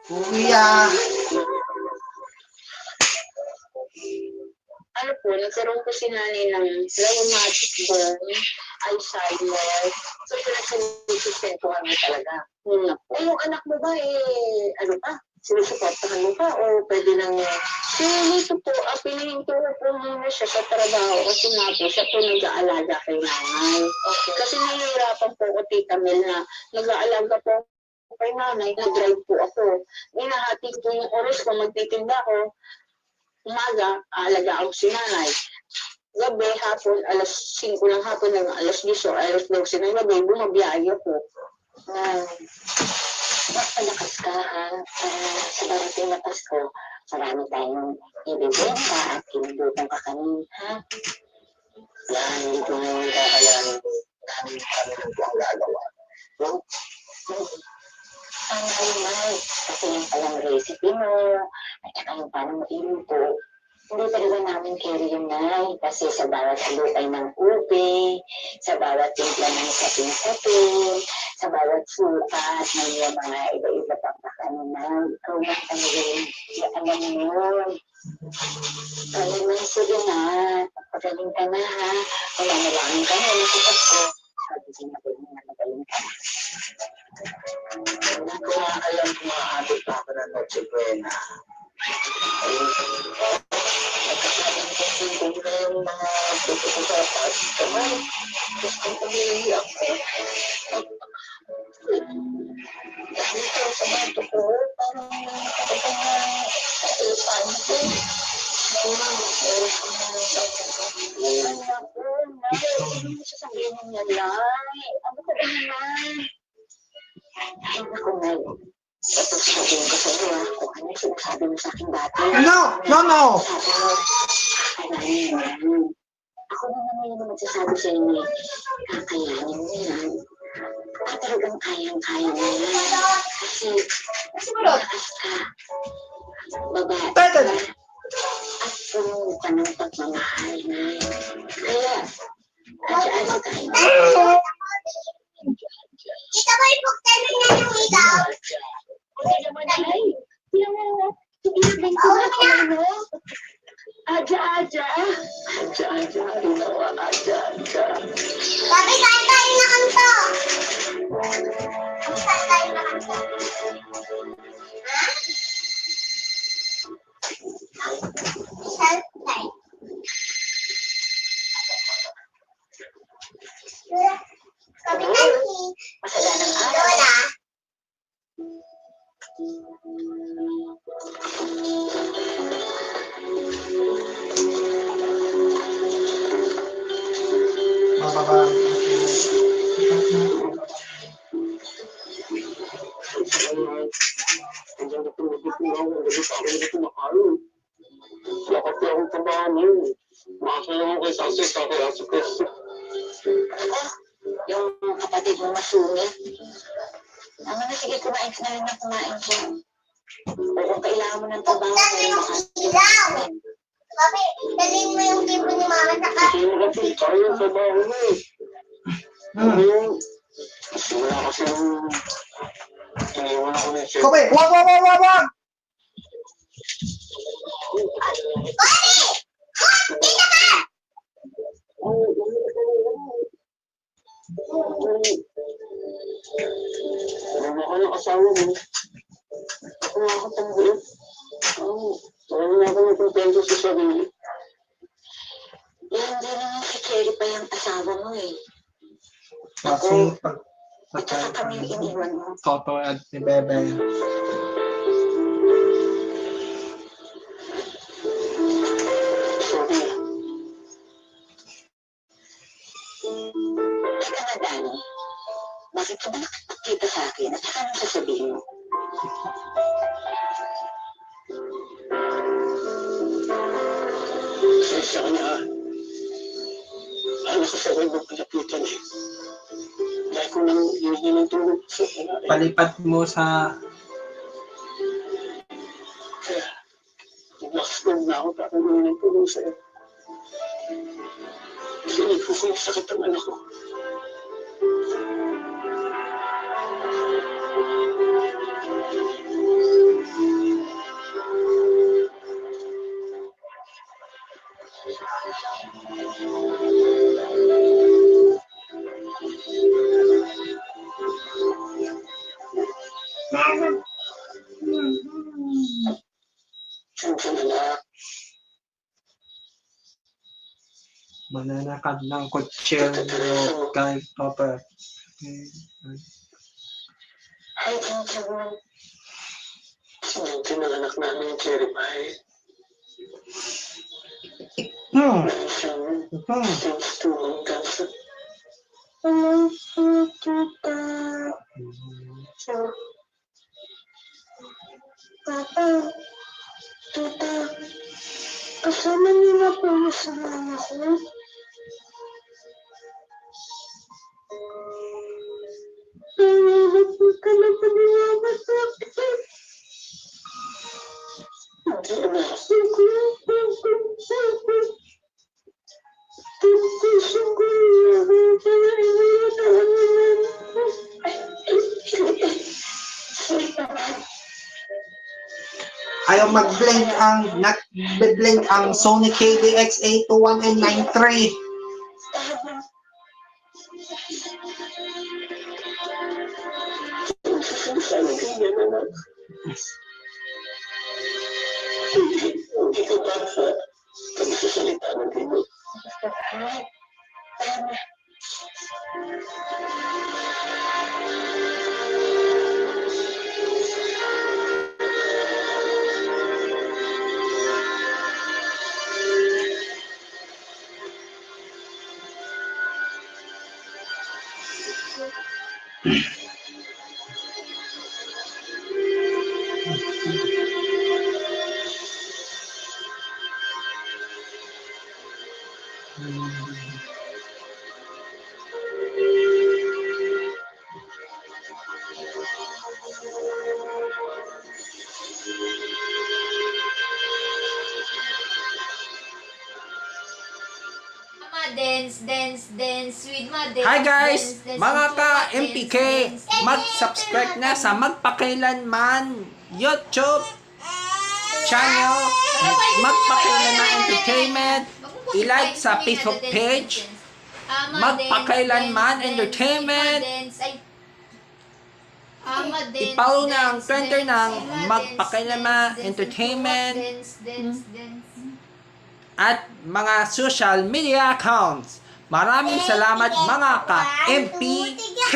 Kuya. Ano po, nagkaroon po si nanay ng rheumatic bone, Alzheimer. So, pinagsinisisten ko kami talaga. Yung anak mo ba, ano pa? Sinusuportahan mo pa o pwede lang dito po, pinihinto po muna siya sa trabaho kasi nga po siya po nag-aalaga kay nanay. Okay. Kasi nahihirapan po ko, Tita Mel, na nag-aalaga po kay nanay, nag-drive po ako. Inahati ko yung oras ko, magtitinda ko. Umaga, aalagaan ko si nanay. Gabi, hapon, alas 5 ng hapon, alas 10 o alas 12 ng gabi, bumabiyahe ako. Magpalakas ka, ha? Sa darating na Pasko, marami tayong ibibenta at kinudutong ka kami, ha? Yan, hindi ko naman kakayanin. Dami ng ang gagawa. No? Ang halimay, kasi yung palang recipe mo, at saka yung paano mailuto, hindi talaga namin carry yung nai kasi sa bawat halukay ng upe, sa bawat timpla ng sapin-sapin, sa bawat sukat, may mga iba-iba pang pakanunan. Ikaw lang talaga yung alam mo yun. Alam mo, sige na, pagaling ka na ha. Kung nanalangin ka na, nasipas ko. Sabi siya na magaling ka. Hindi ko nga alam kung maaabot pa ako ng Noche Buena. Nagkakaroon ko na yung mga puto ko sa taas kamay. Tapos kung pumili ako, dito sa bato ko, parang nakakapag na sa elefante. Oras ko na lang sa ay, naku, Nay. Ano mo sasabihin mo niya, Nay? Ano ka ba naman? Ay, naku, Nay. Ito sabihin ko sa iyo, kung ano yung sinasabi mo sa akin dati. No! Sabi mo, kakayanin. Ako naman yung magsasabi sa inyo, kakayanin mo yan. At talagang kayang-kaya mo yan. Kasi, malakas ka. Babae ka. At puno ka ng pagmamahal na yun. Kaya, adya-adya tayo. Ito ba yung buktarin na yung ilaw? Hindi naman ay. Hindi ko na ano. Adya-adya. Adya-adya. Ginawa, adya-adya. Sabi, kain tayo na kanto. Kain tayo na kanto. Ha? Self-time. Sabi na ni Masaganang araw. Lola. Mababa. Yung kapatid mo masungit. Ano na, sige, kumain ka na rin na kumain ka. O kung kailangan mo ng trabaho, Buktarin yung ilaw. Sabi, dalhin mo yung tipo ni Mama sa kasi. Wala kasi yung iniwan ako ng chef. Kobe, wag! Bobby! Dito ka! Wala ka ng asawa mo. Ako nga ako tangguin. Wala na ako nagpapento sa sarili. Hindi naman si Cherry pa yung asawa mo eh. Masong At saka kami iniwan mo. Toto at si Bebe. Sorry. Teka na, Danny. Bakit ka ba nakapagkita sa akin? At saka anong sasabihin mo? Sensya ka na. Ano ko sa akin ng palapitan eh. Dahil ko nang hindi ng tulog sa kanay. Palipat mo sa... Kaya, nag-lockdown na ako para naman ng tulong sa'yo. Kinig ko kung sakit ang anak ko. anak. Mananakad ng kutsilyo kay Papa. Ay, sinunti ng anak namin yung cherry pie. Siyang stage 2 ang cancer. Papa, tita, kasama niyo na po sa mama ko. Nangyayarap ka na pa ni mama sa akin. Hindi na. Ayaw mag-blend nag-blend ang Sony KDX821N93. Hindi ko basta pagsasalita ng dino. Dance with my dance. Hi guys! Dance Mga with my ka-MPK, dance. mag-subscribe na sa Magpakailanman YouTube channel, Magpakailanman Entertainment, i-like sa Facebook page, Magpakailanman Entertainment, i-follow na ang Twitter ng Magpakailanman Entertainment, at mga social media accounts. Maraming salamat mga ka-MPK!